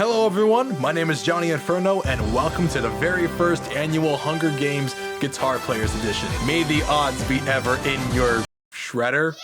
Hello everyone, my name is Johnny Inferno and welcome to the very first annual Hunger Games Guitar Players Edition. May the odds be ever in your shredder.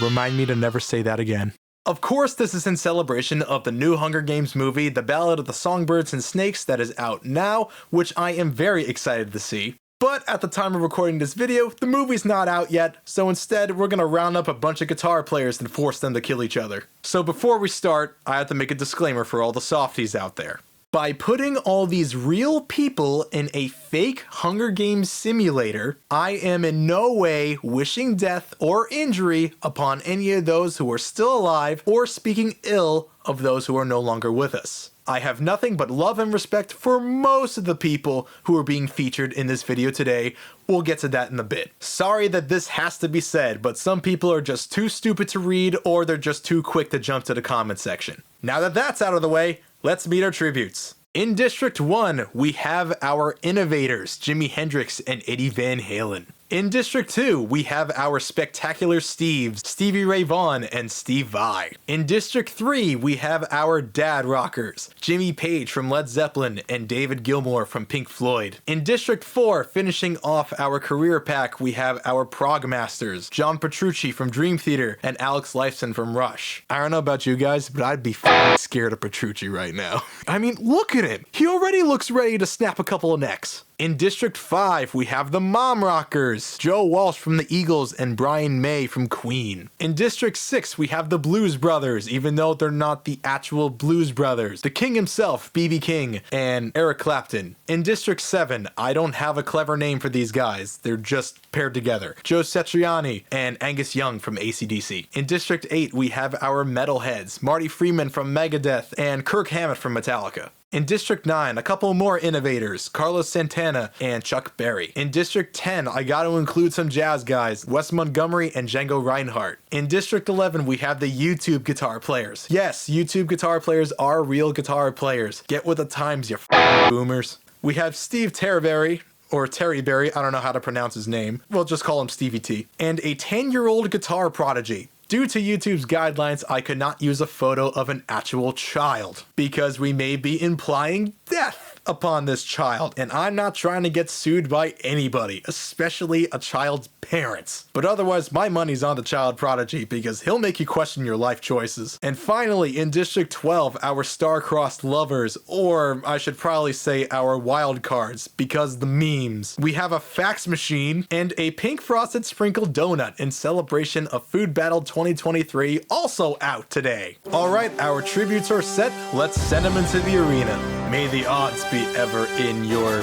Remind me to never say that again. Of course, this is in celebration of the new Hunger Games movie, The Ballad of the Songbirds and Snakes, that is out now, which I am very excited to see. But at the time of recording this video, the movie's not out yet, so instead we're gonna round up a bunch of guitar players and force them to kill each other. So before we start, I have to make a disclaimer for all the softies out there. By putting all these real people in a fake Hunger Games simulator, I am in no way wishing death or injury upon any of those who are still alive or speaking ill of those who are no longer with us. I have nothing but love and respect for most of the people who are being featured in this video today. We'll get to that in a bit. Sorry that this has to be said, but some people are just too stupid to read or they're just too quick to jump to the comment section. Now that that's out of the way, let's meet our tributes. In District 1, we have our innovators, Jimi Hendrix and Eddie Van Halen. In District 2, we have our spectacular Steves, Stevie Ray Vaughan and Steve Vai. In District 3, we have our dad rockers, Jimmy Page from Led Zeppelin and David Gilmour from Pink Floyd. In District 4, finishing off our career pack, we have our prog masters, John Petrucci from Dream Theater and Alex Lifeson from Rush. I don't know about you guys, but I'd be scared of Petrucci right now. I mean, look at him. He already looks ready to snap a couple of necks. In District 5, we have the Mom Rockers, Joe Walsh from the Eagles and Brian May from Queen. In District 6, we have the Blues Brothers, even though they're not the actual Blues Brothers. The King himself, B.B. King, and Eric Clapton. In District 7, I don't have a clever name for these guys, they're just paired together. Joe Satriani and Angus Young from AC/DC. In District 8, we have our metalheads, Marty Friedman from Megadeth and Kirk Hammett from Metallica. In District 9, a couple more innovators, Carlos Santana and Chuck Berry. In District 10, I gotta include some jazz guys, Wes Montgomery and Django Reinhardt. In District 11, we have the YouTube guitar players. Yes, YouTube guitar players are real guitar players. Get with the times, you boomers. We have Steve Terryberry, or Terry Berry, I don't know how to pronounce his name. We'll just call him Stevie T. And a 10-year-old guitar prodigy. Due to YouTube's guidelines, I could not use a photo of an actual child because we may be implying death upon this child, and I'm not trying to get sued by anybody, especially a child's parents. But otherwise, my money's on the child prodigy because he'll make you question your life choices. And finally, in District 12, our star-crossed lovers, or I should probably say our wild cards, because the memes. We have a fax machine and a pink frosted sprinkled donut in celebration of Food Battle 2023, also out today. Alright, our tributes are set, let's send them into the arena. May the odds be ever in your...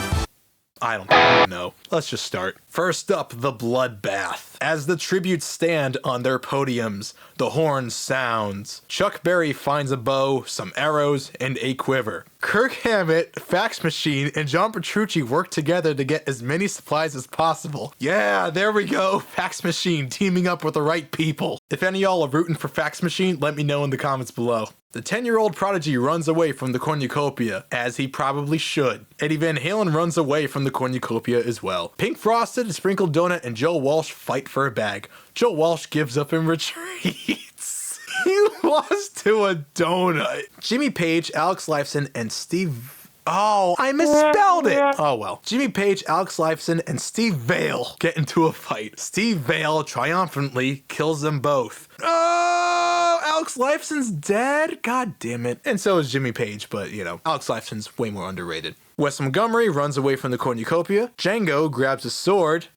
I don't know. Let's just start. First up, the bloodbath. As the tributes stand on their podiums, the horn sounds. Chuck Berry finds a bow, some arrows, and a quiver. Kirk Hammett, Fax Machine, and John Petrucci work together to get as many supplies as possible. Yeah, there we go. Fax Machine teaming up with the right people. If any of y'all are rooting for Fax Machine, let me know in the comments below. The 10-year-old prodigy runs away from the cornucopia, as he probably should. Eddie Van Halen runs away from the cornucopia as well. Pink Frosted, Sprinkled Donut, and Joe Walsh fight for a bag. Joe Walsh gives up and retreats. He lost to a donut. Jimmy Page, Alex Lifeson, and Steve... Oh, I misspelled it! Oh well. Jimmy Page, Alex Lifeson, and Steve Vale get into a fight. Steve Vale triumphantly kills them both. Oh, Alex Lifeson's dead? God damn it. And so is Jimmy Page, but you know, Alex Lifeson's way more underrated. Wes Montgomery runs away from the cornucopia. Django grabs a sword.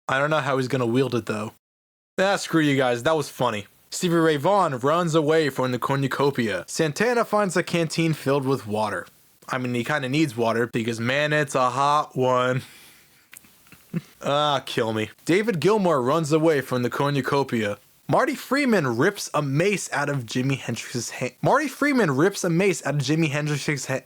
I don't know how he's gonna wield it though. Ah, screw you guys, that was funny. Stevie Ray Vaughan runs away from the cornucopia. Santana finds a canteen filled with water. I mean, he kind of needs water because, man, it's a hot one. Kill me. David Gilmour runs away from the cornucopia. Marty Friedman rips a mace out of Jimi Hendrix's hand. Marty Friedman rips a mace out of Jimi Hendrix's hand.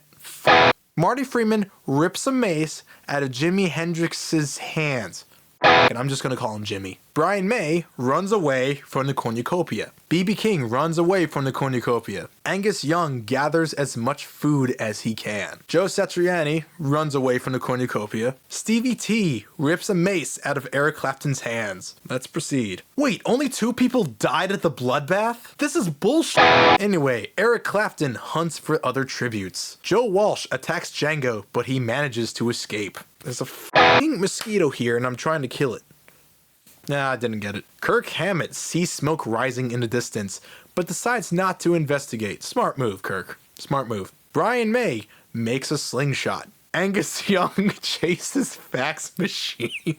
Marty Friedman rips a mace out of Jimi Hendrix's hands. and I'm just gonna call him Jimmy. Brian May runs away from the cornucopia. B.B. King runs away from the cornucopia. Angus Young gathers as much food as he can. Joe Satriani runs away from the cornucopia. Stevie T rips a mace out of Eric Clapton's hands. Let's proceed. Wait, only 2 people died at the bloodbath? This is bullshit. Anyway, Eric Clapton hunts for other tributes. Joe Walsh attacks Django, but he manages to escape. There's a f***ing mosquito here and I'm trying to kill it. Nah, I didn't get it. Kirk Hammett sees smoke rising in the distance, but decides not to investigate. Smart move, Kirk. Smart move. Brian May makes a slingshot. Angus Young chases fax machine.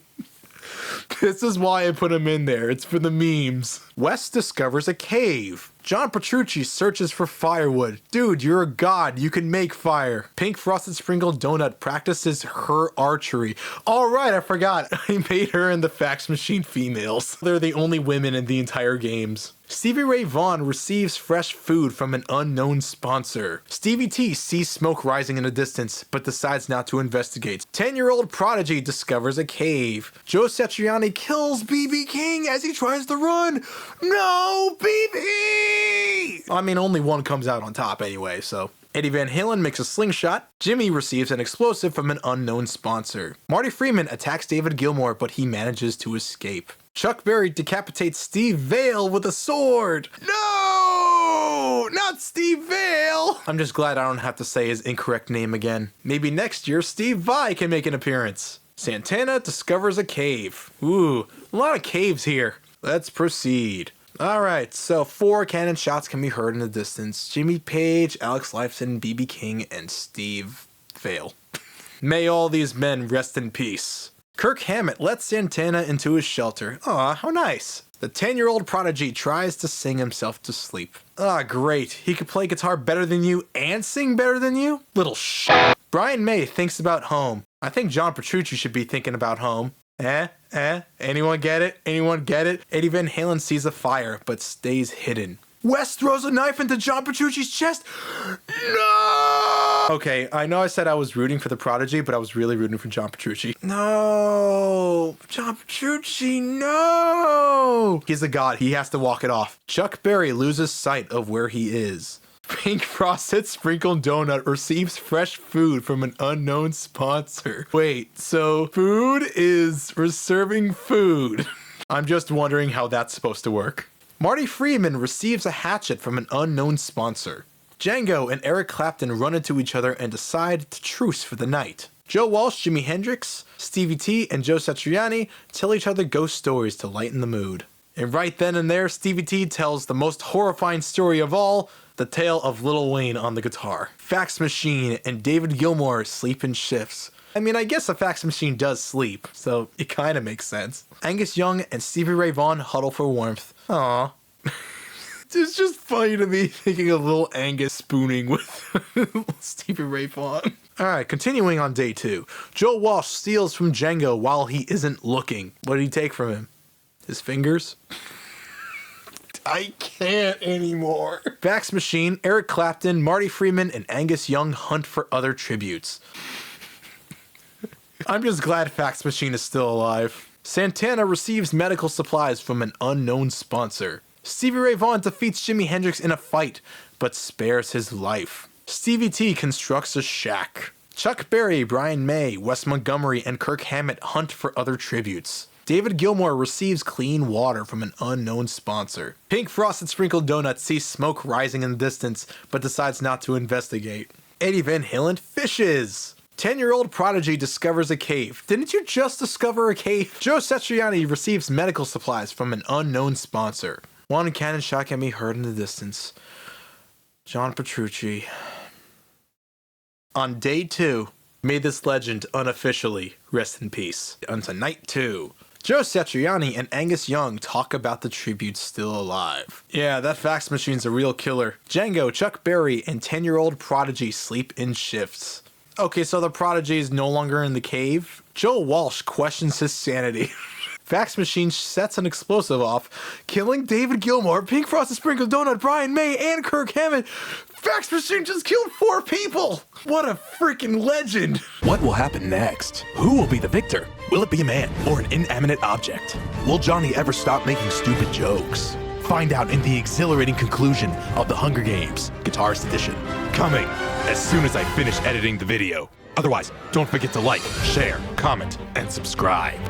This is why I put him in there. It's for the memes. Wes discovers a cave. John Petrucci searches for firewood. Dude, you're a god. You can make fire. Pink Frosted Sprinkle Donut practices her archery. All right, I forgot. I made her and the fax machine females. They're the only women in the entire games. Stevie Ray Vaughan receives fresh food from an unknown sponsor. Stevie T sees smoke rising in the distance, but decides not to investigate. 10-year-old Prodigy discovers a cave. Joe Satriani kills B.B. King as he tries to run. No, B.B.! I mean, only one comes out on top anyway, so. Eddie Van Halen makes a slingshot. Jimmy receives an explosive from an unknown sponsor. Marty Freeman attacks David Gilmour, but he manages to escape. Chuck Berry decapitates Steve Vale with a sword. No! Not Steve Vale! I'm just glad I don't have to say his incorrect name again. Maybe next year Steve Vai can make an appearance. Santana discovers a cave. Ooh, a lot of caves here. Let's proceed. Alright, so 4 cannon shots can be heard in the distance. Jimmy Page, Alex Lifeson, B.B. King, and Steve Vale. May all these men rest in peace. Kirk Hammett lets Santana into his shelter. Aw, how nice. The 10-year-old Prodigy tries to sing himself to sleep. Ah, great. He could play guitar better than you and sing better than you? Little shit. Brian May thinks about home. I think John Petrucci should be thinking about home. Anyone get it? Anyone get it? Eddie Van Halen sees a fire, but stays hidden. Wes throws a knife into John Petrucci's chest. No! Okay, I know I said I was rooting for the Prodigy, but I was really rooting for John Petrucci. No! John Petrucci, no! He's a god. He has to walk it off. Chuck Berry loses sight of where he is. Pink Frosted Sprinkle Donut receives fresh food from an unknown sponsor. Wait, so food is reserving food. I'm just wondering how that's supposed to work. Marty Freeman receives a hatchet from an unknown sponsor. Django and Eric Clapton run into each other and decide to truce for the night. Joe Walsh, Jimi Hendrix, Stevie T, and Joe Satriani tell each other ghost stories to lighten the mood. And right then and there, Stevie T tells the most horrifying story of all, the tale of Lil Wayne on the guitar. Fax Machine and David Gilmour sleep in shifts. I mean, I guess a fax machine does sleep, so it kinda makes sense. Angus Young and Stevie Ray Vaughan huddle for warmth. Aww. It's just funny to me thinking of little Angus spooning with Stevie Ray Vaughan. Alright, continuing on day 2. Joe Walsh steals from Django while he isn't looking. What did he take from him? His fingers? I can't anymore. Fax Machine, Eric Clapton, Marty Freeman, and Angus Young hunt for other tributes. I'm just glad Fax Machine is still alive. Santana receives medical supplies from an unknown sponsor. Stevie Ray Vaughan defeats Jimi Hendrix in a fight, but spares his life. Stevie T constructs a shack. Chuck Berry, Brian May, Wes Montgomery, and Kirk Hammett hunt for other tributes. David Gilmour receives clean water from an unknown sponsor. Pink Frosted Sprinkle Donut sees smoke rising in the distance, but decides not to investigate. Eddie Van Halen fishes! 10-year-old Prodigy discovers a cave. Didn't you just discover a cave? Joe Satriani receives medical supplies from an unknown sponsor. One cannon shot can be heard in the distance. John Petrucci. On day 2, may this legend unofficially rest in peace. Unto night 2. Joe Satriani and Angus Young talk about the tributes still alive. Yeah, that fax machine's a real killer. Django, Chuck Berry, and 10-year-old Prodigy sleep in shifts. Okay, so the Prodigy is no longer in the cave? Joe Walsh questions his sanity. Fax Machine sets an explosive off, killing David Gilmour, Pink Frosted Sprinkles Donut, Brian May, and Kirk Hammett. Fax Machine just killed 4 people! What a freaking legend! What will happen next? Who will be the victor? Will it be a man or an inanimate object? Will Johnny ever stop making stupid jokes? Find out in the exhilarating conclusion of The Hunger Games, Guitarist Edition. Coming as soon as I finish editing the video. Otherwise, don't forget to like, share, comment, and subscribe.